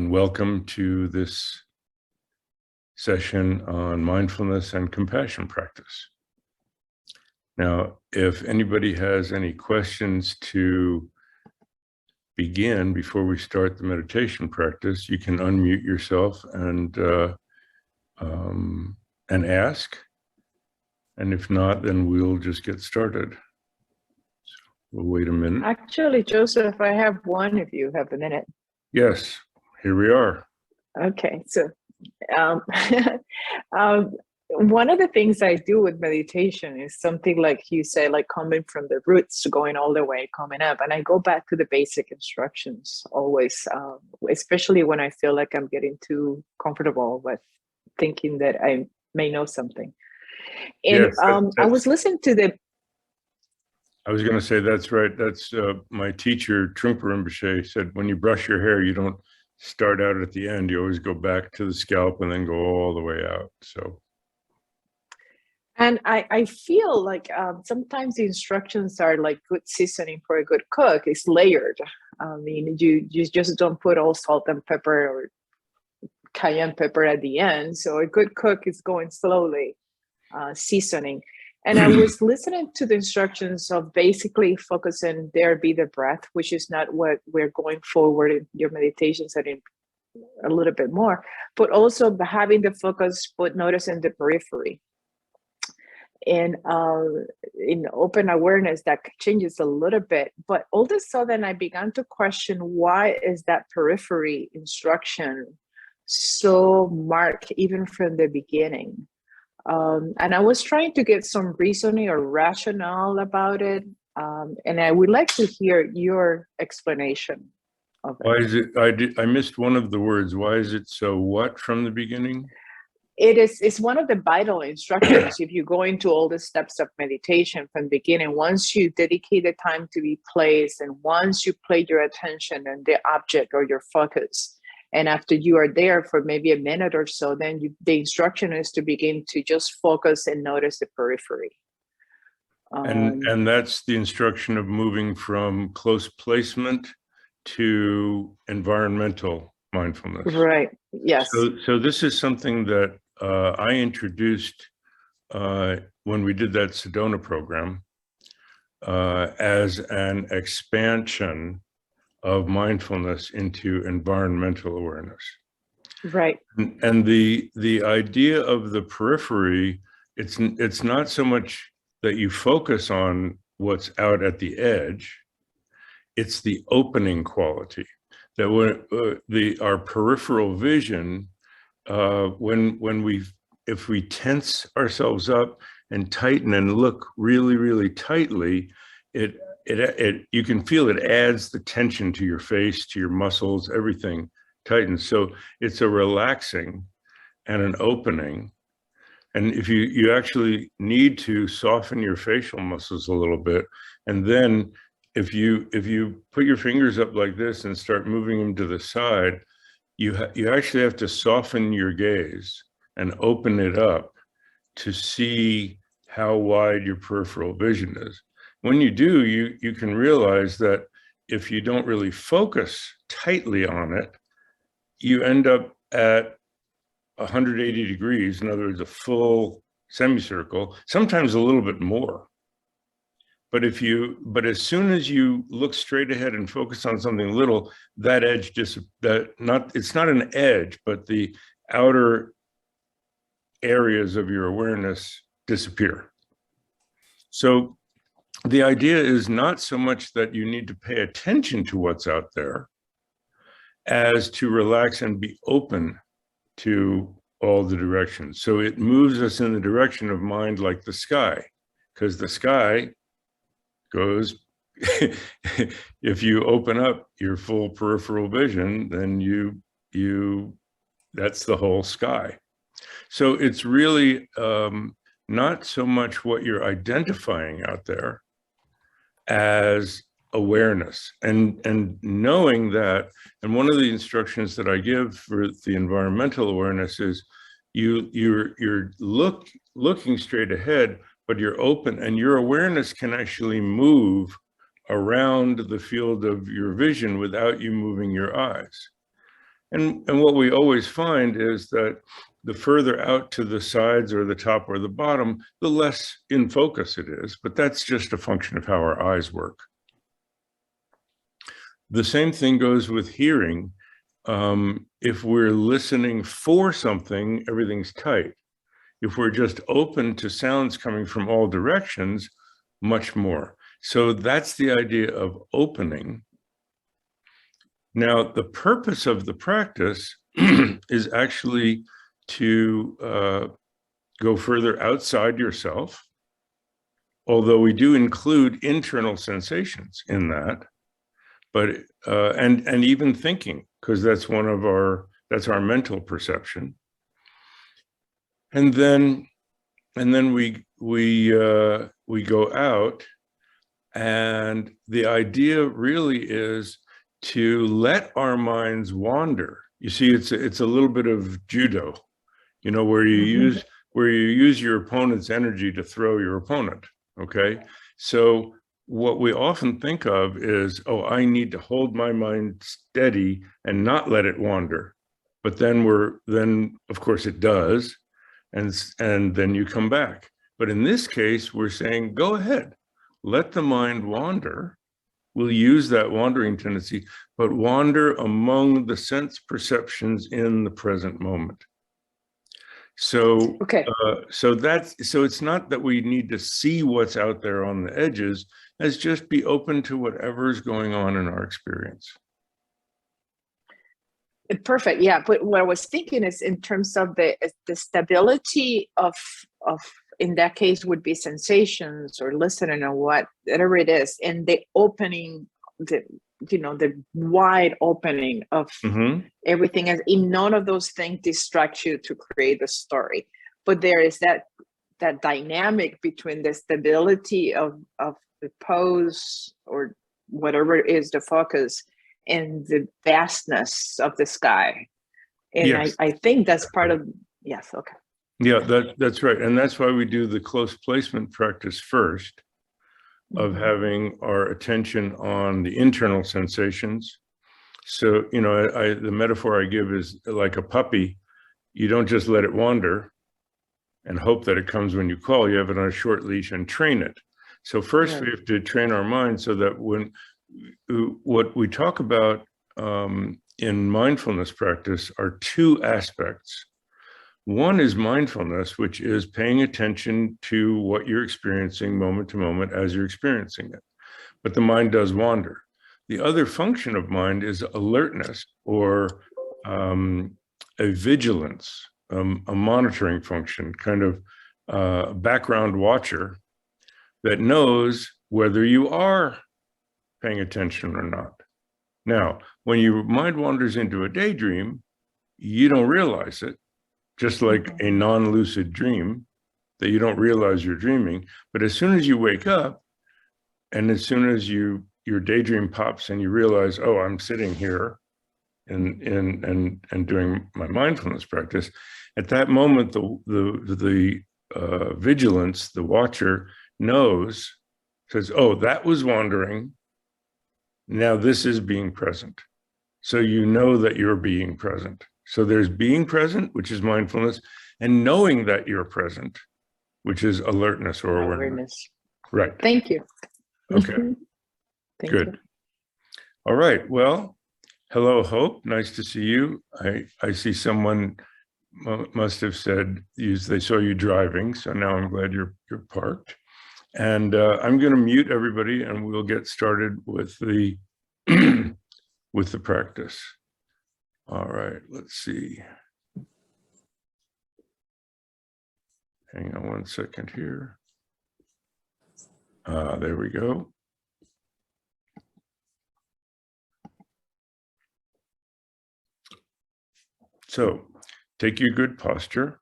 and welcome to this session on mindfulness and compassion practice. Now, if anybody has any questions to begin before we start the meditation practice, you can unmute yourself and ask. And if not, then we'll just get started. So we'll wait a minute. Actually, Joseph, I have one if you have a minute. Yes, here we are. Okay, so one of the things I do with meditation is something like you say, like coming from the roots to going all the way, coming up. And I go back to the basic instructions always, especially when I feel like I'm getting too comfortable with thinking that I may know something. And Yes, I was listening to the... I was going to say, that's right. That's my teacher, Trungpa Rinpoche, said, when you brush your hair, you don't start out at the end. You always go back to the scalp and then go all the way out. So. And I feel like sometimes the instructions are like good seasoning for a good cook. It's layered. I mean, you just don't put all salt and pepper or cayenne pepper at the end. So a good cook is going slowly, seasoning. And I was listening to the instructions of basically focusing, there be the breath, which is not what we're going forward in your meditation setting a little bit more, but also having the focus, but noticing the periphery. And in open awareness, that changes a little bit. But all of a sudden, I began to question, why is that periphery instruction so marked even from the beginning? And I was trying to get some reasoning or rationale about it. And I would like to hear your explanation of it. Why is it, I missed one of the words. Why is it so what from the beginning? It's one of the vital instructions. If you go into all the steps of meditation from the beginning, once you dedicate the time to be placed, and once you place your attention on the object or your focus, and after you are there for maybe a minute or so, then the instruction is to begin to just focus and notice the periphery. And that's the instruction of moving from close placement to environmental mindfulness. Right. Yes. So this is something that I introduced when we did that Sedona program as an expansion of mindfulness into environmental awareness. Right. And the idea of the periphery, it's not so much that you focus on what's out at the edge, it's the opening quality. That when our peripheral vision, if we tense ourselves up and tighten and look really, really tightly, you can feel it adds the tension to your face, to your muscles, everything tightens. So it's a relaxing and an opening. And if you actually need to soften your facial muscles a little bit, and then if you put your fingers up like this and start moving them to the side, you actually have to soften your gaze and open it up to see how wide your peripheral vision is. When you do, you can realize that if you don't really focus tightly on it, you end up at 180 degrees, in other words, a full semicircle, sometimes a little bit more. But as soon as you look straight ahead and focus on something little, that edge it's not an edge, but the outer areas of your awareness disappear. So the idea is not so much that you need to pay attention to what's out there as to relax and be open to all the directions. So it moves us in the direction of mind like the sky, because the sky goes, if you open up your full peripheral vision, then that's the whole sky. So it's really not so much what you're identifying out there as awareness and knowing that. And one of the instructions that I give for the environmental awareness is you're looking straight ahead, but you're open, and your awareness can actually move around the field of your vision without you moving your eyes. And what we always find is that the further out to the sides or the top or the bottom, the less in focus it is. But that's just a function of how our eyes work. The same thing goes with hearing. If we're listening for something, everything's tight. If we're just open to sounds coming from all directions, much more. So that's the idea of opening. Now, the purpose of the practice is actually to go further outside yourself, although we do include internal sensations in that, but and even thinking, because that's our mental perception. And then we go out, and the idea really is to let our minds wander. You see, it's a little bit of judo, where you use your opponent's energy to throw your opponent. Okay, so what we often think of is, oh, I need to hold my mind steady and not let it wander. But then of course it does, and then you come back. But in this case, we're saying, go ahead, let the mind wander. We'll use that wandering tendency, but wander among the sense perceptions in the present moment. So, okay. So it's not that we need to see what's out there on the edges, as just be open to whatever's going on in our experience. Perfect. Yeah. But what I was thinking is in terms of the stability of in that case would be sensations or listening or whatever it is, and the opening, the wide opening of everything, as in none of those things distract you to create the story. But there is that dynamic between the stability of the pose or whatever is the focus and the vastness of the sky. And yes. I think that's part of, yes, okay. Yeah, that's right. And that's why we do the close placement practice first, of having our attention on the internal sensations. So, the metaphor I give is like a puppy. You don't just let it wander and hope that it comes when you call. You have it on a short leash and train it. So first we have to train our mind so that what we talk about in mindfulness practice are two aspects. One is mindfulness, which is paying attention to what you're experiencing moment to moment as you're experiencing it. But the mind does wander. The other function of mind is alertness, or a vigilance, a monitoring function, kind of a background watcher that knows whether you are paying attention or not. Now, when your mind wanders into a daydream, you don't realize it, just like a non-lucid dream, that you don't realize you're dreaming. But as soon as you wake up, and as soon as your daydream pops and you realize, oh, I'm sitting here and doing my mindfulness practice, at that moment, the vigilance, the watcher, says, oh, that was wandering. Now this is being present. So you know that you're being present. So there's being present, which is mindfulness, and knowing that you're present, which is alertness or awareness. Right. Thank you. Okay. Thank Good. you. All right. Well, hello, Hope. Nice to see you. I see someone must have said they saw you driving, so now I'm glad you're parked. And I'm going to mute everybody, and we'll get started with the with the practice. All right, let's see. Hang on one second here. There we go. So take your good posture.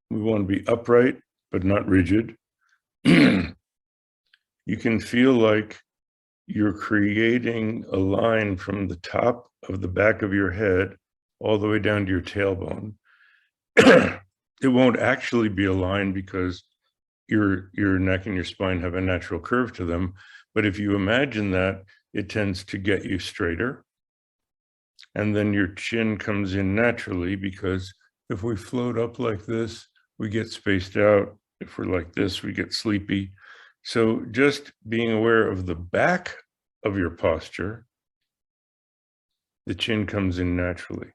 We want to be upright, but not rigid. You can feel like you're creating a line from the top of the back of your head all the way down to your tailbone. It won't actually be a line because your neck and your spine have a natural curve to them. But if you imagine that, it tends to get you straighter. And then your chin comes in naturally, because if we float up like this, we get spaced out. If we're like this, we get sleepy. So just being aware of the back of your posture, the chin comes in naturally.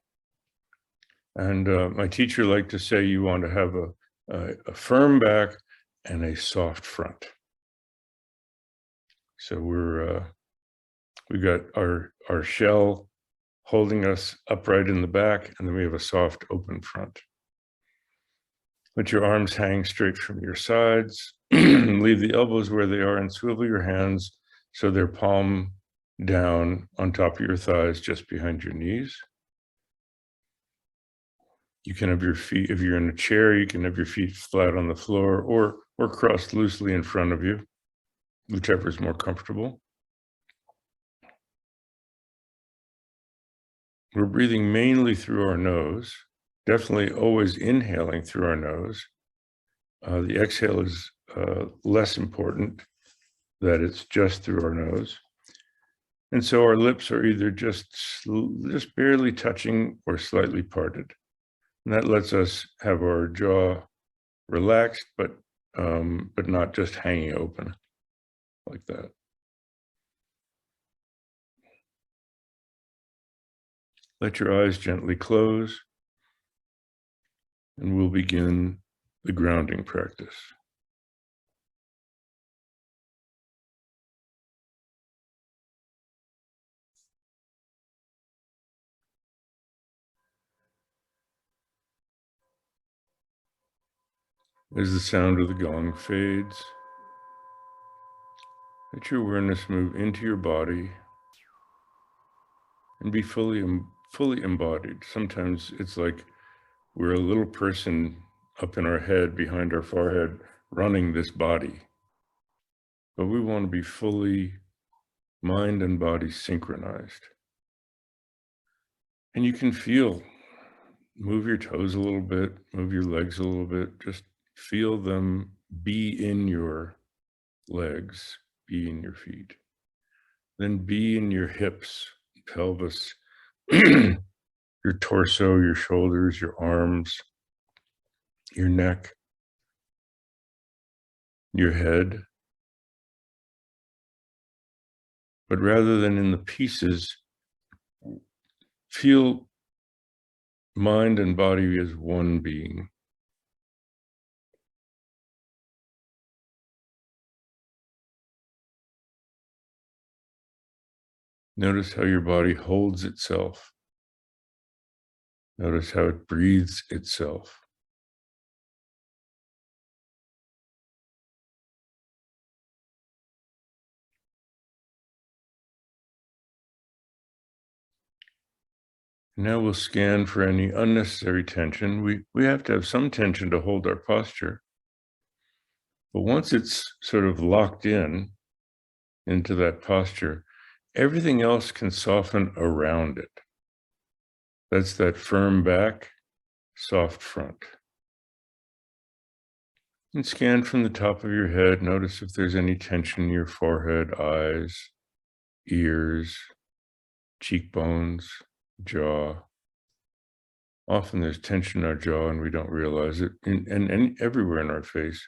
And my teacher liked to say you want to have a firm back and a soft front. So we got our shell holding us upright in the back, and then we have a soft open front. Let your arms hang straight from your sides. Leave the elbows where they are and swivel your hands so they're palm down on top of your thighs, just behind your knees. You can have your feet, if you're in a chair, you can have your feet flat on the floor or crossed loosely in front of you, whichever is more comfortable. We're breathing mainly through our nose, definitely always inhaling through our nose. The exhale is less important, that it's just through our nose. And so our lips are either just barely touching or slightly parted. And that lets us have our jaw relaxed, but not just hanging open like that. Let your eyes gently close, and we'll begin the grounding practice. As the sound of the gong fades, let your awareness move into your body and be fully embodied. Sometimes it's like we're a little person up in our head, behind our forehead, running this body. But we want to be fully mind and body synchronized. And you can move your toes a little bit, move your legs a little bit, just feel them be in your legs, be in your feet. Then be in your hips, pelvis, your torso, your shoulders, your arms, your neck, your head. But rather than in the pieces, feel mind and body as one being. Notice how your body holds itself. Notice how it breathes itself. Now we'll scan for any unnecessary tension. We have to have some tension to hold our posture. But once it's sort of locked into that posture, everything else can soften around it. That's that firm back, soft front. And scan from the top of your head. Notice if there's any tension in your forehead, eyes, ears, cheekbones, jaw. Often there's tension in our jaw and we don't realize it, and everywhere in our face.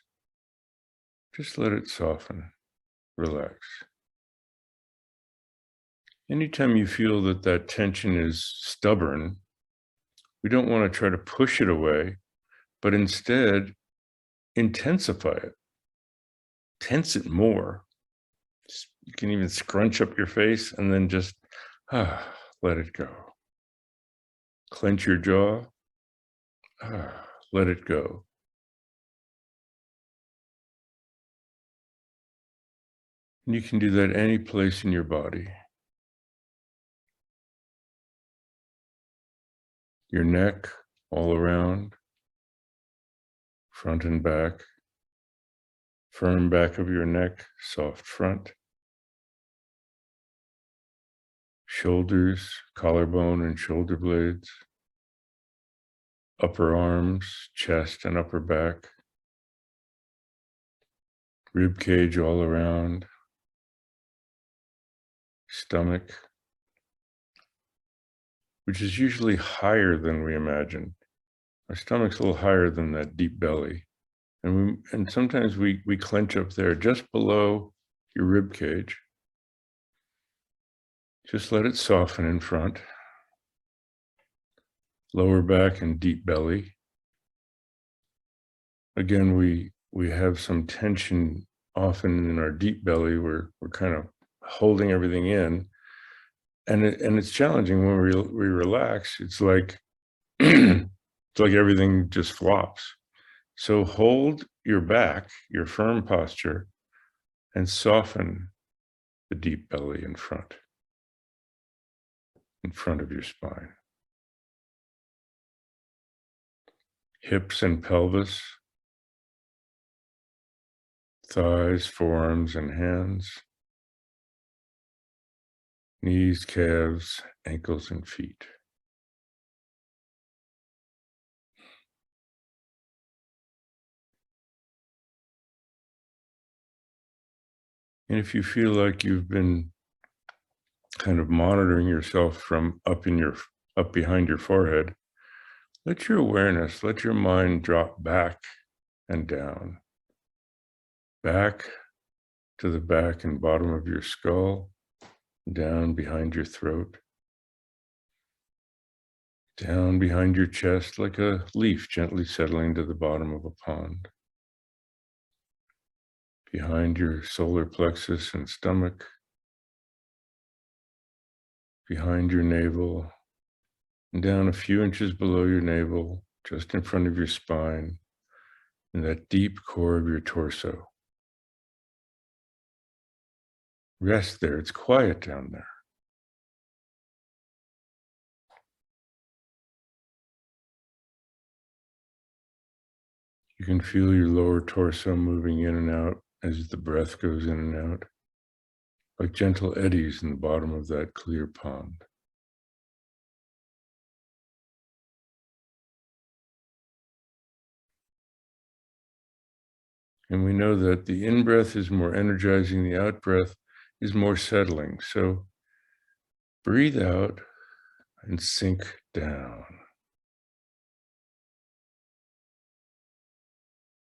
Just let it soften, relax. Anytime you feel that tension is stubborn, we don't want to try to push it away, but instead intensify it, tense it more. You can even scrunch up your face and then just let it go. Clench your jaw, let it go. And you can do that any place in your body. Your neck, all around, front and back, firm back of your neck, soft front, shoulders, collarbone and shoulder blades, upper arms, chest and upper back, rib cage all around, stomach, which is usually higher than we imagine. Our stomach's a little higher than that deep belly. And sometimes we clench up there just below your rib cage. Just let it soften in front. Lower back and deep belly. Again, we have some tension often in our deep belly. We're kind of holding everything in. And it's challenging when we relax. It's like it's like everything just flops. So hold your back, your firm posture, and soften the deep belly in front of your spine. Hips and pelvis, thighs, forearms, and hands, knees, calves, ankles, and feet. And if you feel like you've been kind of monitoring yourself from up behind your forehead, let your awareness, let your mind drop back and down, back to the back and bottom of your skull, down behind your throat, down behind your chest like a leaf gently settling to the bottom of a pond, behind your solar plexus and stomach, behind your navel, and down a few inches below your navel, just in front of your spine, in that deep core of your torso. Rest there. It's quiet down there. You can feel your lower torso moving in and out as the breath goes in and out, like gentle eddies in the bottom of that clear pond. And we know that the in-breath is more energizing, the out-breath is more settling. So breathe out and sink down.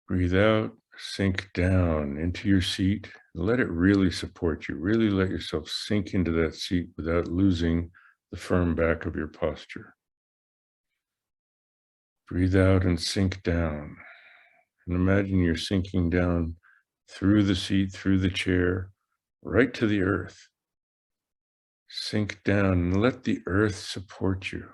Breathe out, sink down into your seat. Let it really support you. Really let yourself sink into that seat without losing the firm back of your posture. Breathe out and sink down. And imagine you're sinking down through the seat, through the chair, right to the earth. Sink down and let the earth support you.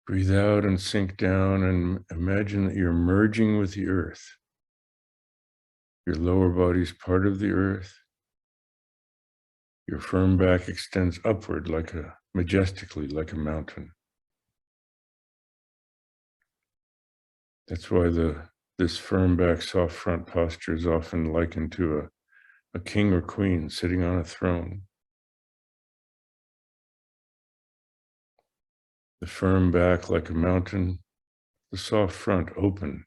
Breathe out and sink down and imagine that you're merging with the earth. Your lower body's part of the earth. Your firm back extends upward majestically like a mountain. That's why this firm back, soft front posture is often likened to a king or queen sitting on a throne. The firm back like a mountain, the soft front open.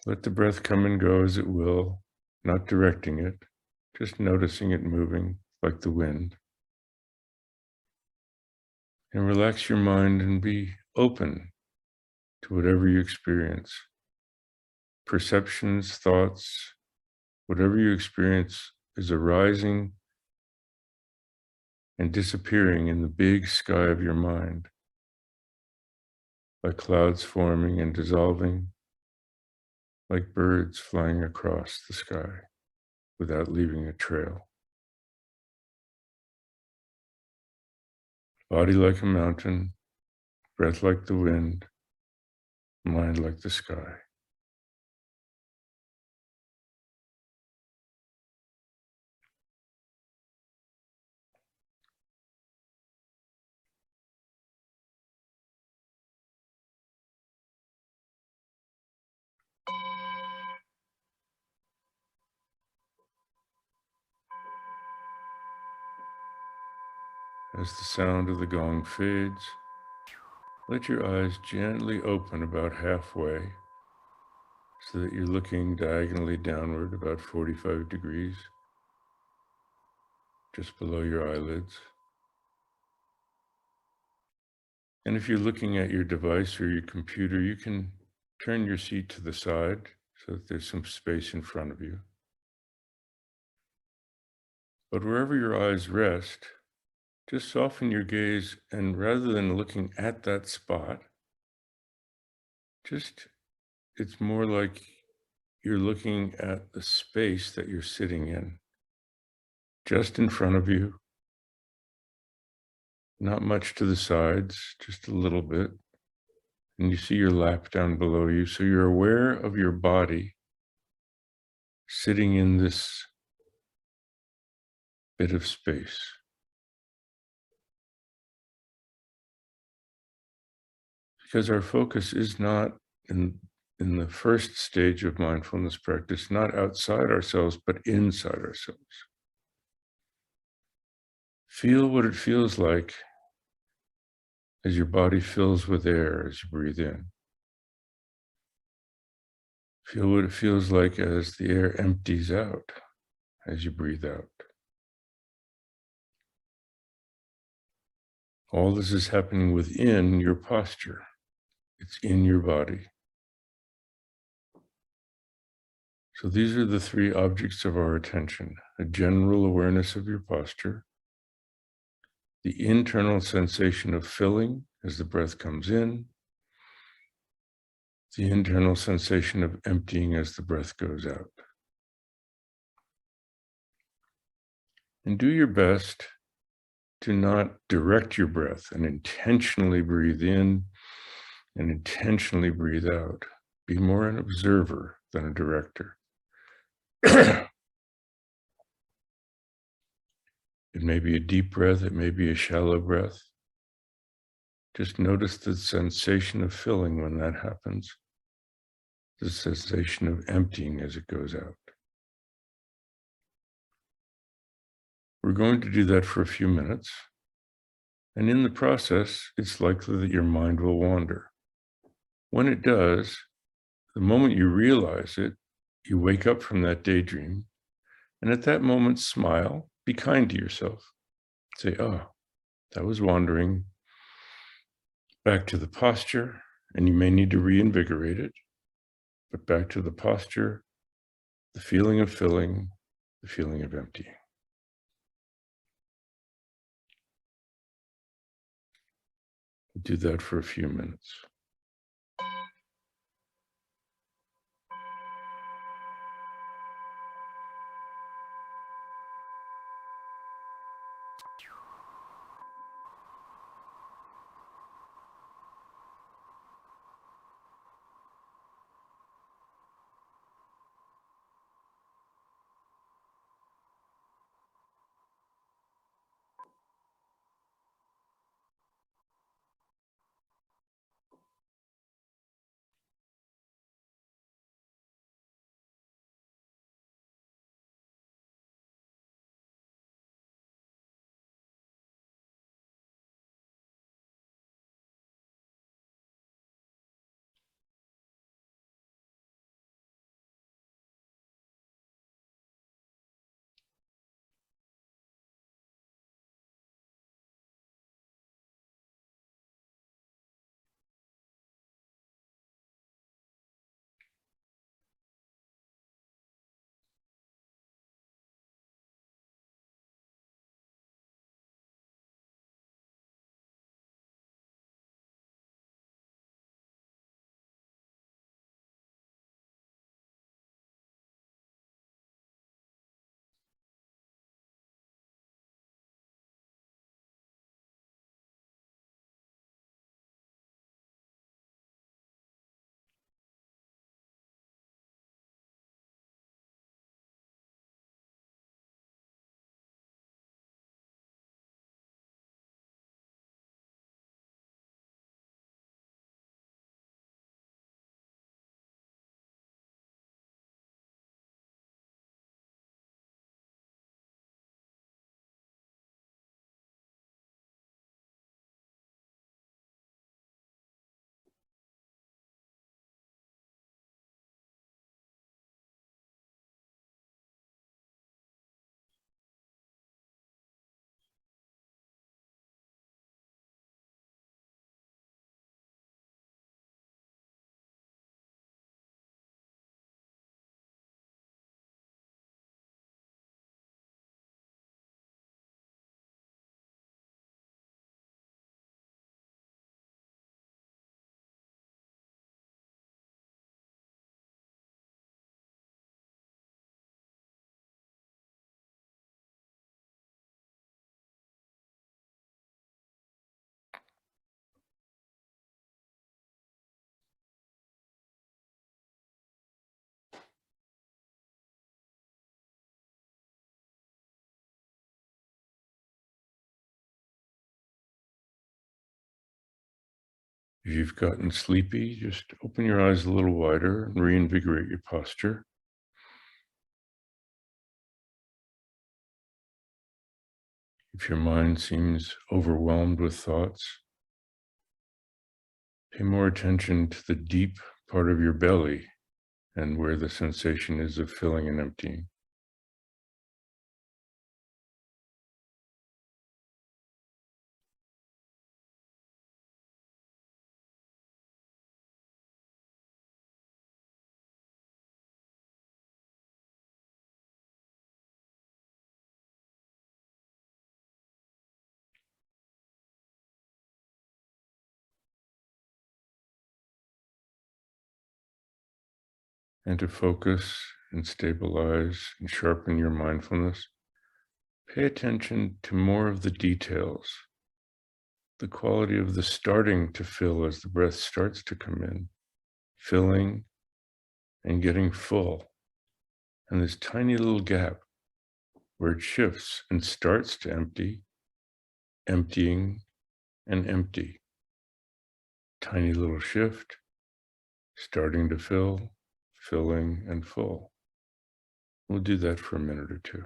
Let the breath come and go as it will, not directing it, just noticing it moving like the wind. And relax your mind and be open to whatever you experience. Perceptions, thoughts, whatever you experience is arising and disappearing in the big sky of your mind, like clouds forming and dissolving, like birds flying across the sky without leaving a trail. Body like a mountain, breath like the wind, mind like the sky. As the sound of the gong fades, Let your eyes gently open about halfway so that you're looking diagonally downward about 45 degrees, just below your eyelids. And if you're looking at your device or your computer, you can turn your seat to the side so that there's some space in front of you. But wherever your eyes rest, just soften your gaze, and rather than looking at that spot, it's more like you're looking at the space that you're sitting in, just in front of you, not much to the sides, just a little bit. And you see your lap down below you, so you're aware of your body sitting in this bit of space. Because our focus is not in the first stage of mindfulness practice, not outside ourselves, but inside ourselves. Feel what it feels like as your body fills with air as you breathe in. Feel what it feels like as the air empties out as you breathe out. All this is happening within your posture. It's in your body. So these are the three objects of our attention: a general awareness of your posture, the internal sensation of filling as the breath comes in, the internal sensation of emptying as the breath goes out. And do your best to not direct your breath and intentionally breathe in and intentionally breathe out. Be more an observer than a director. It may be a deep breath, it may be a shallow breath. Just notice the sensation of filling when that happens, the sensation of emptying as it goes out. We're going to do that for a few minutes. And in the process, it's likely that your mind will wander. When it does, the moment you realize it, you wake up from that daydream. And at that moment, smile, be kind to yourself. Say, oh, that was wandering. Back to the posture, and you may need to reinvigorate it, but back to the posture, the feeling of filling, the feeling of emptying. Do that for a few minutes. If you've gotten sleepy, just open your eyes a little wider and reinvigorate your posture. If your mind seems overwhelmed with thoughts, pay more attention to the deep part of your belly and where the sensation is of filling and emptying. And to focus and stabilize and sharpen your mindfulness, pay attention to more of the details, the quality of the starting to fill as the breath starts to come in, filling and getting full, and this tiny little gap where it shifts and starts to empty, emptying and empty. Tiny little shift, starting to fill, filling and full. We'll do that for a minute or two.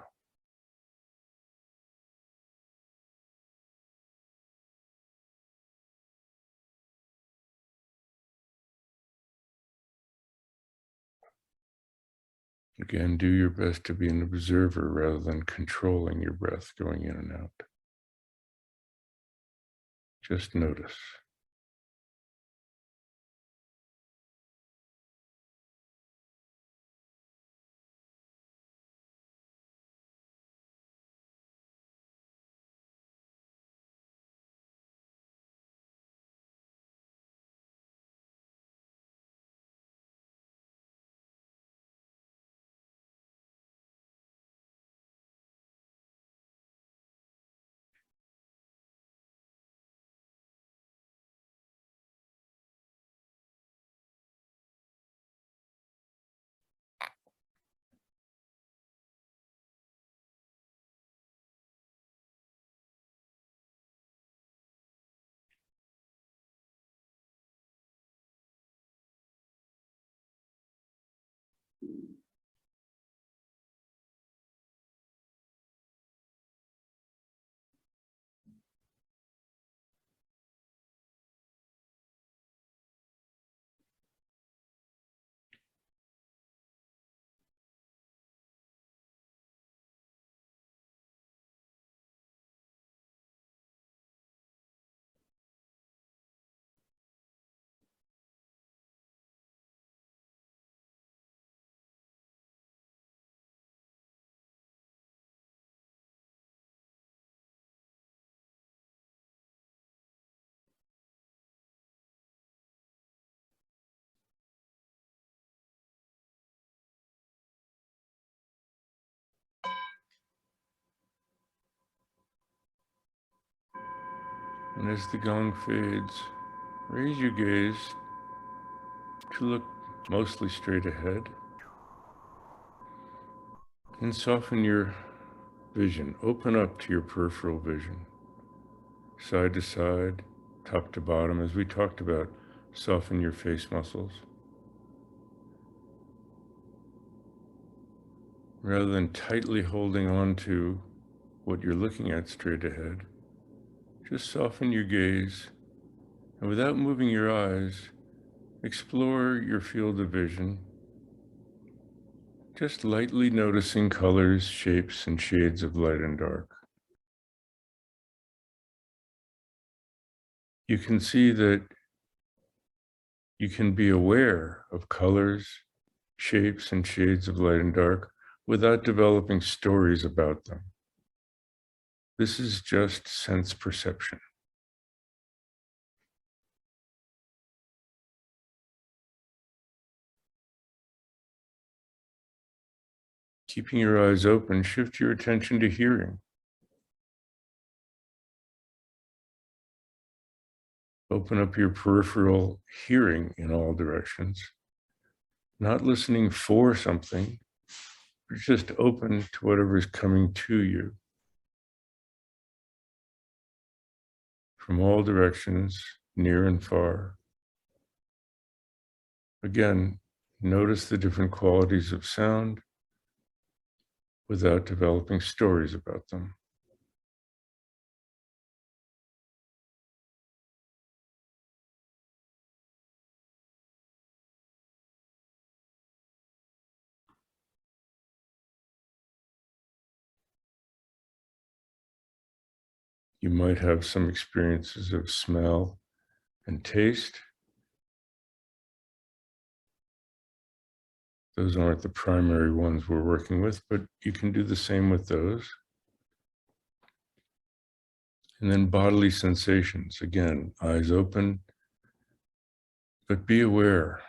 Again, do your best to be an observer rather than controlling your breath going in and out. Just notice. And as the gong fades, raise your gaze to look mostly straight ahead and soften your vision. Open up to your peripheral vision, side to side, top to bottom, as we talked about. Soften your face muscles. Rather than tightly holding on to what you're looking at straight ahead, just soften your gaze, and without moving your eyes, explore your field of vision, just lightly noticing colors, shapes, and shades of light and dark. You can see that you can be aware of colors, shapes, and shades of light and dark without developing stories about them. This is just sense perception. Keeping your eyes open, shift your attention to hearing. Open up your peripheral hearing in all directions. Not listening for something, but just open to whatever is coming to you from all directions, near and far. Again, notice the different qualities of sound without developing stories about them. You might have some experiences of smell and taste. Those aren't the primary ones we're working with, but you can do the same with those. And then bodily sensations. Again, eyes open, but be aware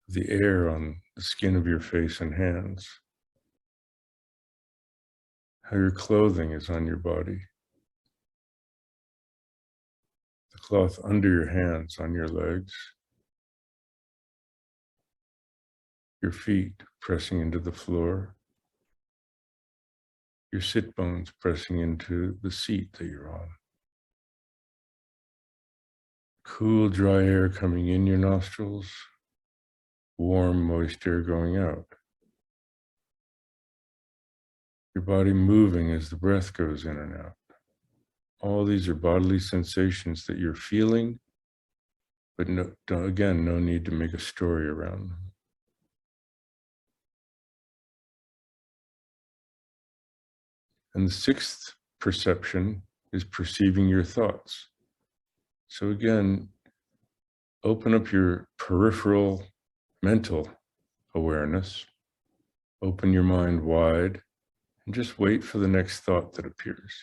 of the air on the skin of your face and hands, how your clothing is on your body, the cloth under your hands, on your legs, your feet pressing into the floor, your sit bones pressing into the seat that you're on. Cool, dry air coming in your nostrils, warm, moist air going out. Your body moving as the breath goes in and out. All these are bodily sensations that you're feeling, but again, no need to make a story around them. And the sixth perception is perceiving your thoughts. So again, open up your peripheral mental awareness, open your mind wide, and just wait for the next thought that appears.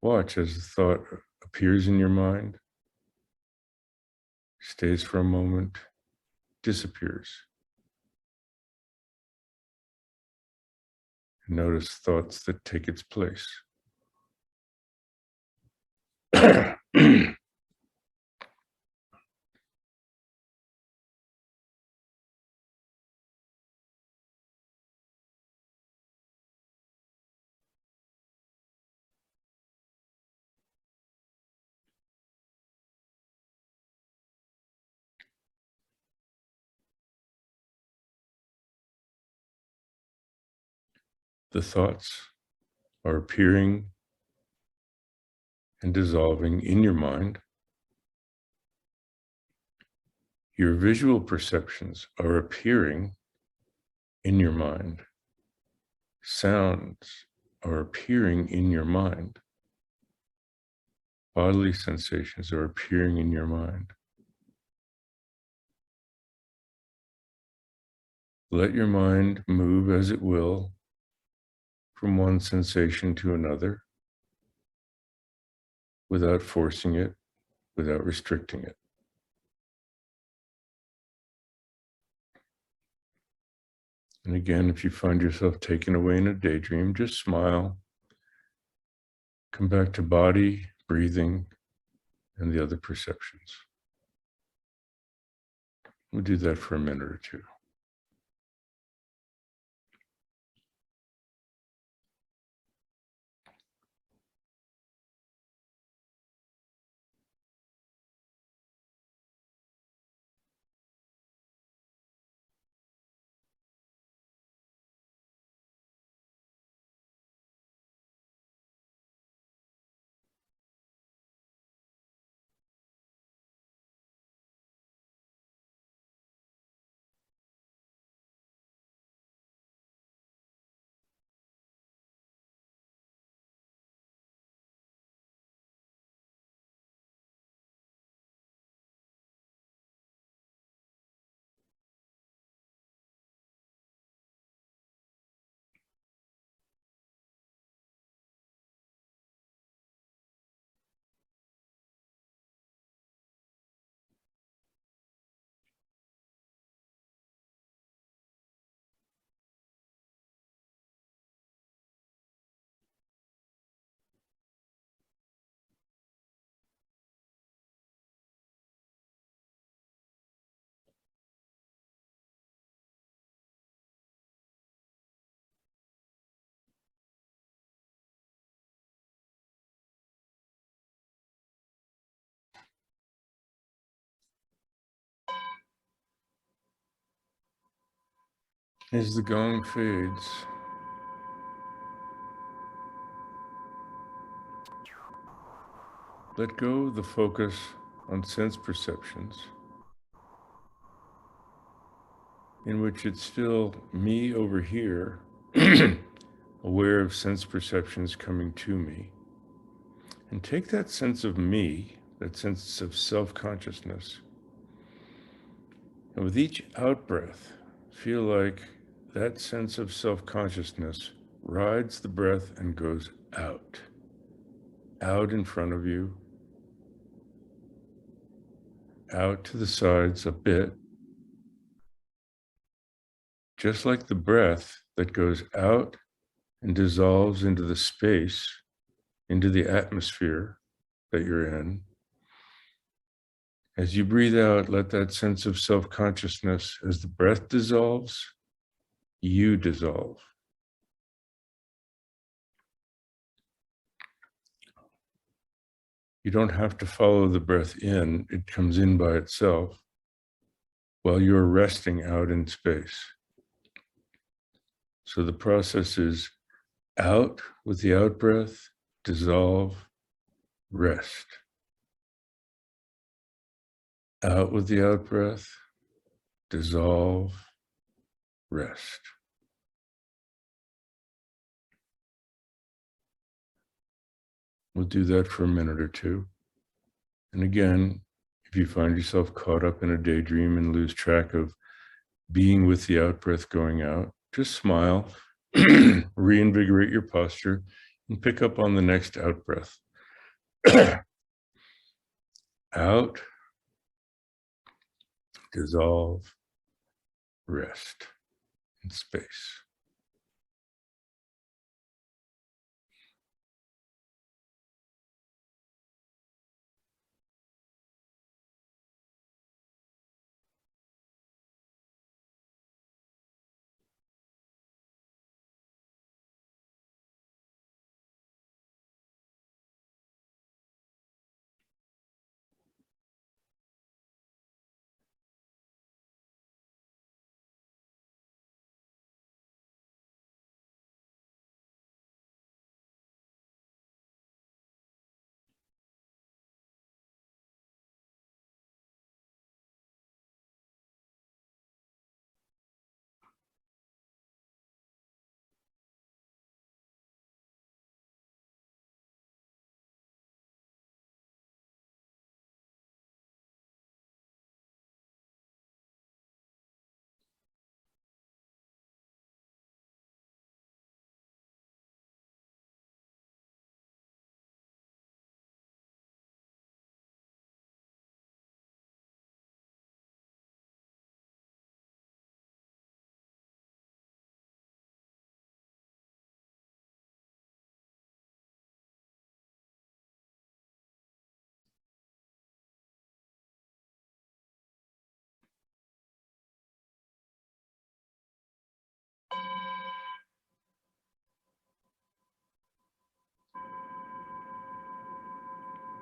Watch as the thought appears in your mind, stays for a moment, disappears. And notice thoughts that take its place. The thoughts are appearing and dissolving in your mind. Your visual perceptions are appearing in your mind. Sounds are appearing in your mind. Bodily sensations are appearing in your mind. Let your mind move as it will from one sensation to another without forcing it, without restricting it. And again, if you find yourself taken away in a daydream, just smile. Come back to body, breathing, and the other perceptions. We'll do that for a minute or two. As the gong fades, let go of the focus on sense perceptions, in which it's still me over here, aware of sense perceptions coming to me. And take that sense of me, that sense of self-consciousness, and with each out-breath, feel like that sense of self-consciousness rides the breath and goes out in front of you, out to the sides a bit, just like the breath that goes out and dissolves into the space, into the atmosphere that you're in. As you breathe out, let that sense of self-consciousness, as the breath dissolves, you dissolve. You don't have to follow the breath in, it comes in by itself while you're resting out in space. So the process is out with the out breath, dissolve, rest. Out with the out breath, dissolve, rest. We'll do that for a minute or two. And again, if you find yourself caught up in a daydream and lose track of being with the out breath going out, just smile, reinvigorate your posture, and pick up on the next out breath. Out, dissolve, rest in space.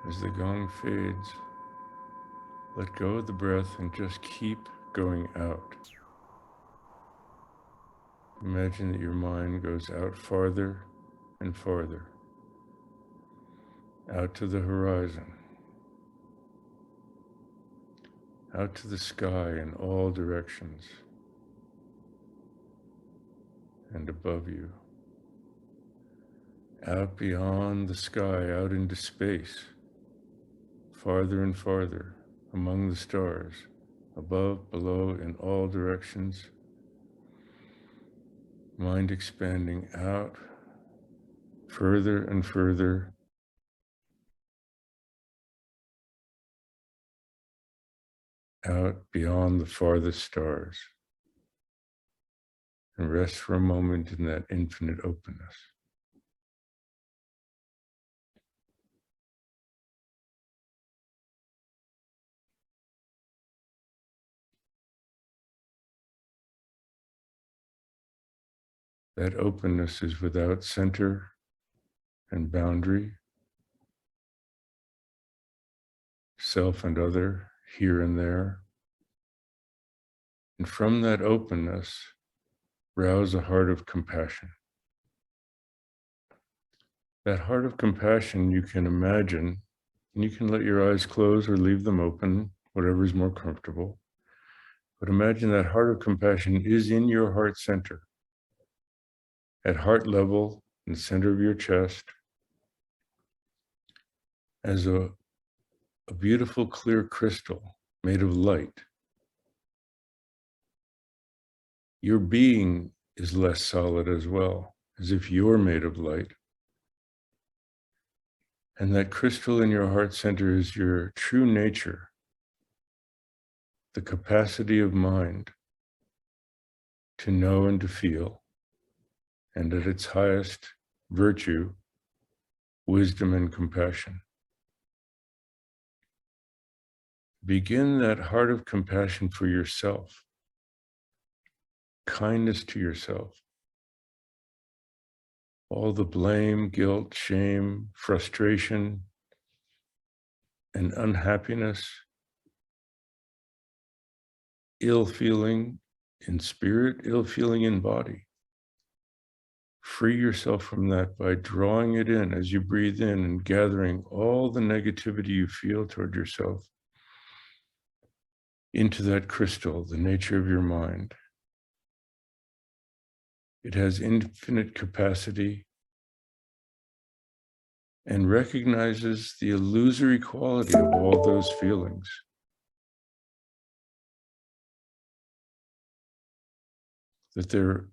As the gong fades, let go of the breath and just keep going out. Imagine that your mind goes out farther and farther, out to the horizon, out to the sky in all directions, and above you, out beyond the sky, out into space, farther and farther, among the stars, above, below, in all directions. Mind expanding out, further and further, out beyond the farthest stars. And rest for a moment in that infinite openness. That openness is without center and boundary, self and other, here and there. And from that openness, rouse a heart of compassion. That heart of compassion you can imagine, and you can let your eyes close or leave them open, whatever is more comfortable. But imagine that heart of compassion is in your heart center, at heart level, in the center of your chest, as a beautiful clear crystal made of light. Your being is less solid as well, as if you're made of light. And that crystal in your heart center is your true nature, the capacity of mind to know and to feel, and at its highest virtue, wisdom and compassion. Begin that heart of compassion for yourself, kindness to yourself. All the blame, guilt, shame, frustration, and unhappiness, ill feeling in spirit, ill feeling in body. Free yourself from that by drawing it in as you breathe in and gathering all the negativity you feel toward yourself into that crystal, the nature of your mind. It has infinite capacity and recognizes the illusory quality of all those feelings. That they're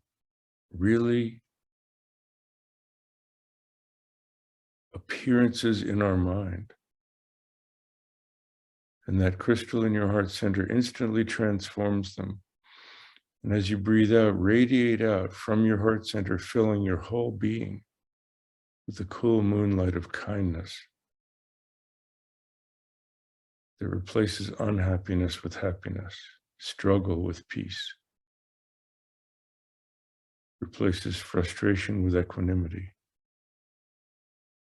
really appearances in our mind. And that crystal in your heart center instantly transforms them. And as you breathe out, radiate out from your heart center, filling your whole being with the cool moonlight of kindness that replaces unhappiness with happiness, struggle with peace, replaces frustration with equanimity,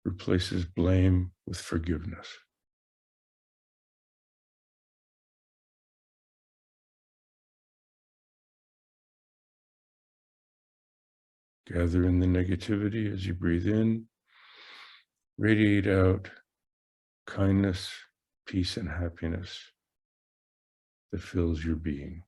replaces blame with forgiveness. Gather in the negativity as you breathe in, radiate out kindness, peace, and happiness that fills your being.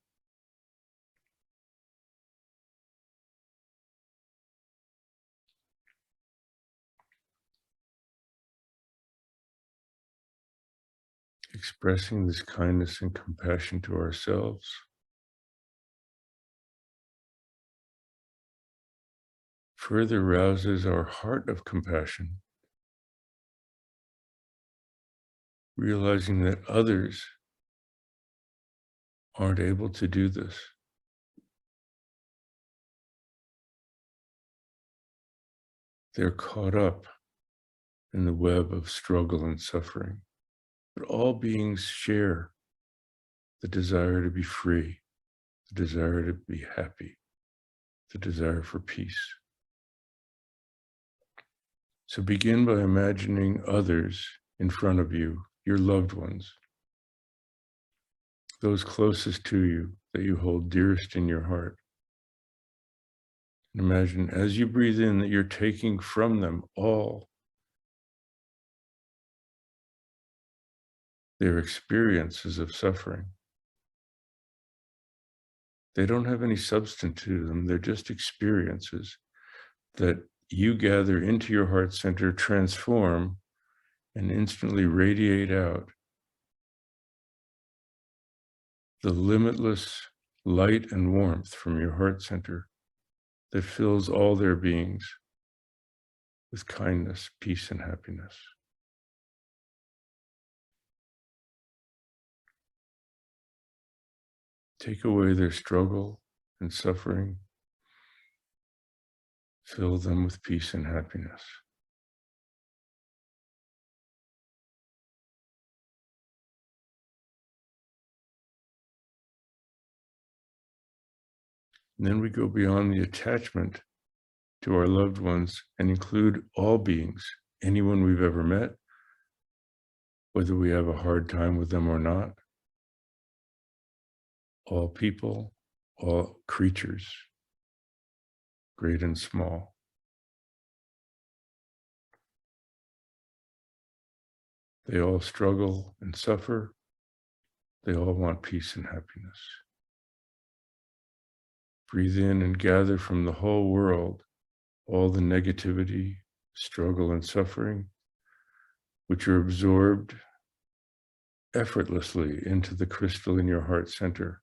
Expressing this kindness and compassion to ourselves, further rouses our heart of compassion, realizing that others aren't able to do this. They're caught up in the web of struggle and suffering. But all beings share the desire to be free, the desire to be happy, the desire for peace. So begin by imagining others in front of you, your loved ones, those closest to you that you hold dearest in your heart. And imagine as you breathe in that you're taking from them all their experiences of suffering. They don't have any substance to them. They're just experiences that you gather into your heart center, transform, and instantly radiate out the limitless light and warmth from your heart center that fills all their beings with kindness, peace, and happiness. Take away their struggle and suffering. Fill them with peace and happiness. And then we go beyond the attachment to our loved ones and include all beings, anyone we've ever met, whether we have a hard time with them or not, all people, all creatures, great and small. They all struggle and suffer. They all want peace and happiness. Breathe in and gather from the whole world all the negativity, struggle, and suffering, which are absorbed effortlessly into the crystal in your heart center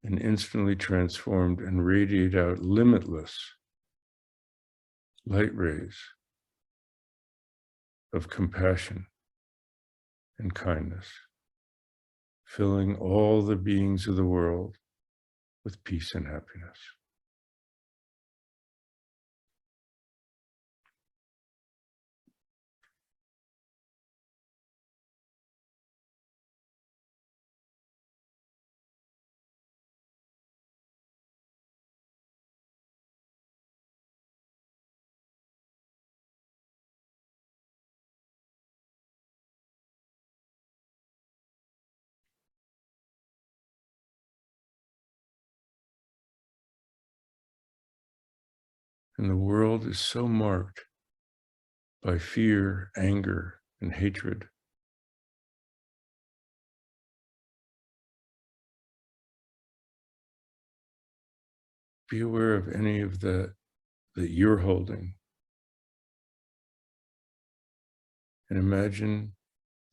and instantly transformed and radiate out limitless light rays of compassion and kindness, filling all the beings of the world with peace and happiness. And the world is so marked by fear, anger, and hatred. Be aware of any of that you're holding. And imagine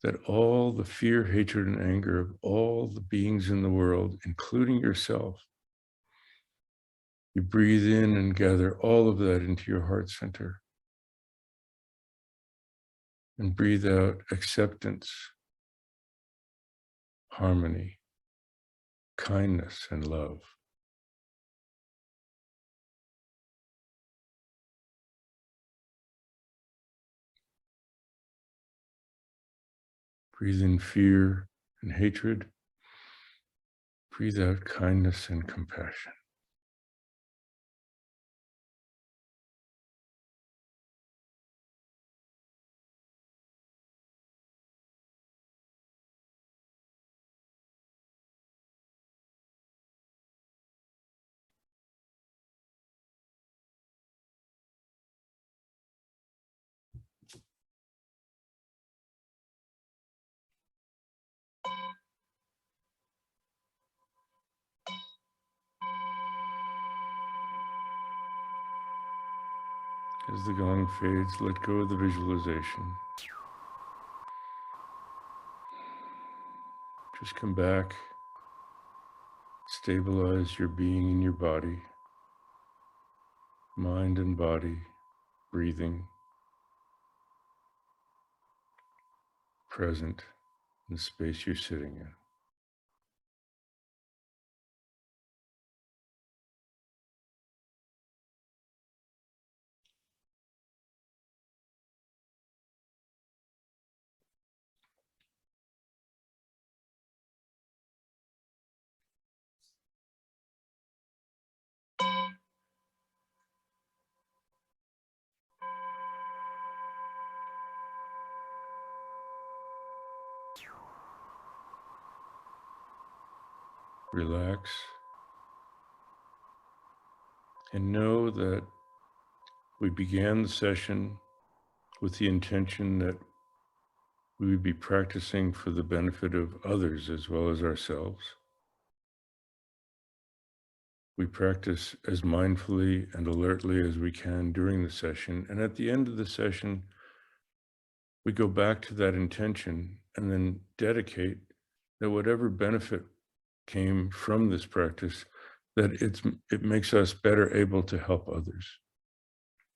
that all the fear, hatred, and anger of all the beings in the world, including yourself, you breathe in and gather all of that into your heart center. And breathe out acceptance, harmony, kindness, and love. Breathe in fear and hatred. Breathe out kindness and compassion. As the gong fades, let go of the visualization. Just come back, stabilize your being in your body, mind and body, breathing, present in the space you're sitting in. Relax and know that we began the session with the intention that we would be practicing for the benefit of others as well as ourselves. We practice as mindfully and alertly as we can during the session, and at the end of the session, we go back to that intention and then dedicate that whatever benefit came from this practice, that it makes us better able to help others.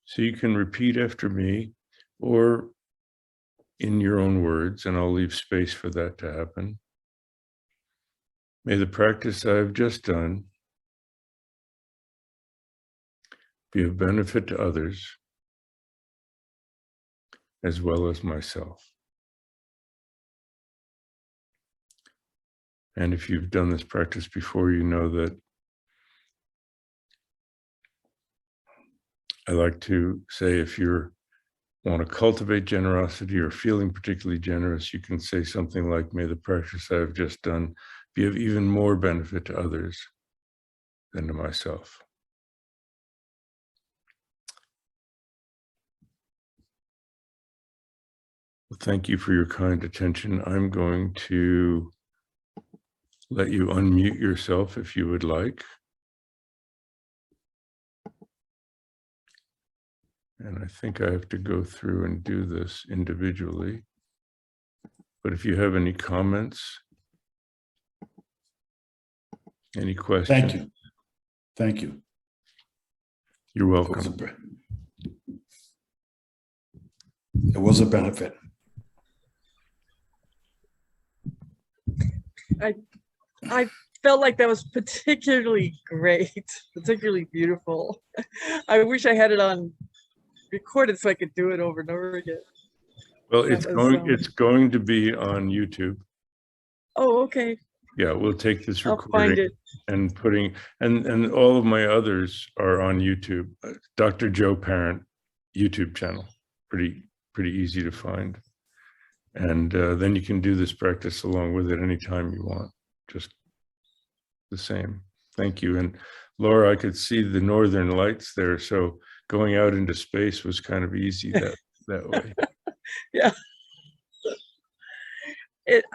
So you can repeat after me or in your own words, and I'll leave space for that to happen. May the practice I have just done be of benefit to others as well as myself. And if you've done this practice before, you know that I like to say, if you want to cultivate generosity or feeling particularly generous, you can say something like, may the practice I have just done be of even more benefit to others than to myself. Thank you for your kind attention. I'm going to let you unmute yourself if you would like. And I think I have to go through and do this individually. But if you have any comments, any questions? Thank you. Thank you. You're It welcome. was a benefit. I felt like that was particularly great, particularly beautiful. I wish I had it on recorded so I could do it over and over again. Well, That it's going to be on YouTube. Oh, okay. Yeah, we'll take this I'll find recording it. and and all of my others are on YouTube. Dr. Joe Parent YouTube channel, pretty easy to find. And then you can do this practice along with it anytime you want, just the same. Thank you. And Laura, I could see the northern lights there, so going out into space was kind of easy that way. Yeah.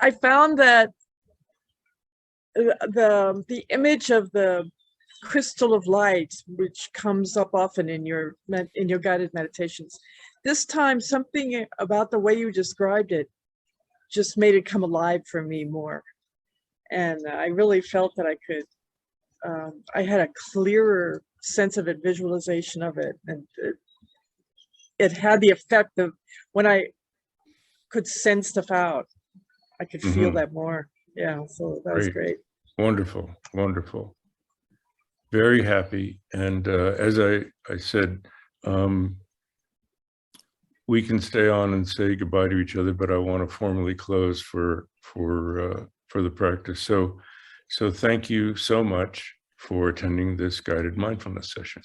I found that the image of the crystal of light, which comes up often in your guided meditations, this time something about the way you described it just made it come alive for me more. And I really felt that I could, I had a clearer sense of it, visualization of it. And it had the effect of when I could send stuff out, I could feel that more. Yeah, so that was great. Wonderful, wonderful. Very happy. And as I said, we can stay on and say goodbye to each other, but I want to formally close for the practice. So thank you so much for attending this guided mindfulness session.